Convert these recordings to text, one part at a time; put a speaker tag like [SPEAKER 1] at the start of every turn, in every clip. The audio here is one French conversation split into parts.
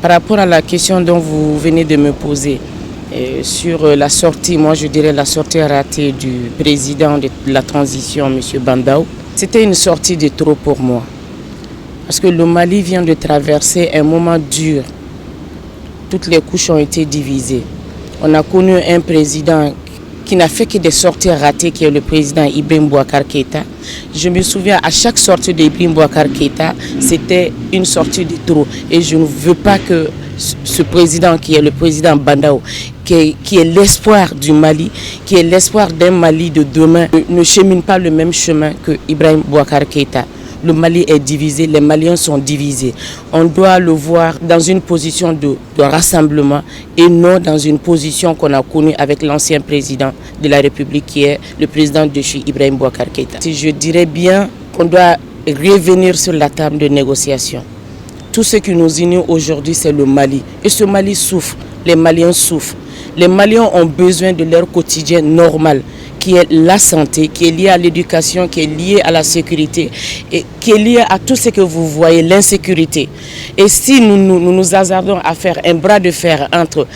[SPEAKER 1] Par rapport à la question dont vous venez de me poser, sur la sortie, moi je dirais la sortie ratée du président de la transition, M. Bandao, c'était une sortie de trop pour moi. Parce que le Mali vient de traverser un moment dur. Toutes les couches ont été divisées. On a connu un président qui n'a fait que des sorties ratées, qui est le président Ibrahim Boubacar Keïta. Je me souviens, à chaque sortie d'Ibrahim Boubacar Keïta, c'était une sortie de trop. Et je ne veux pas que ce président, qui est le président Bandao, qui est l'espoir du Mali, qui est l'espoir d'un Mali de demain, ne chemine pas le même chemin que Ibrahim Boubacar Keïta. Le Mali est divisé, les Maliens sont divisés. On doit le voir dans une position de rassemblement et non dans une position qu'on a connue avec l'ancien président de la République qui est le président déchu Ibrahim Boubacar Keïta. Je dirais bien qu'on doit revenir sur la table de négociation. Tout ce qui nous unit aujourd'hui, c'est le Mali. Et ce Mali souffre, les Maliens souffrent. Les Maliens ont besoin de leur quotidien normal, qui est la santé, qui est lié à l'éducation, qui est lié à la sécurité, et qui est lié à tout ce que vous voyez, l'insécurité. Et si nous hasardons à faire un bras de fer entre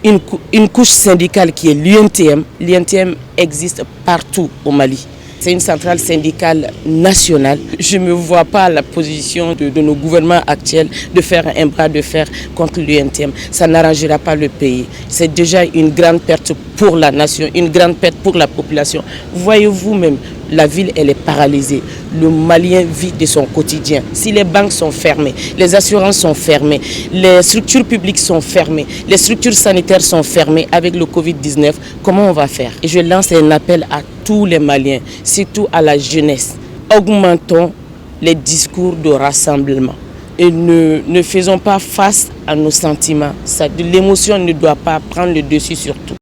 [SPEAKER 1] une couche syndicale qui est l'UNTM, l'UNTM existe partout au Mali. C'est une centrale syndicale nationale. Je ne me vois pas la position de nos gouvernements actuels de faire un bras de fer contre l'UNTM. Ça n'arrangera pas le pays. C'est déjà une grande perte pour la nation, une grande perte pour la population. Voyez-vous même, la ville elle est paralysée. Le Malien vit de son quotidien. Si les banques sont fermées, les assurances sont fermées, les structures publiques sont fermées, les structures sanitaires sont fermées avec le Covid-19, comment on va faire? Et je lance un appel à tous les Maliens, surtout à la jeunesse. Augmentons les discours de rassemblement et ne faisons pas face à nos sentiments. L'émotion ne doit pas prendre le dessus sur tout.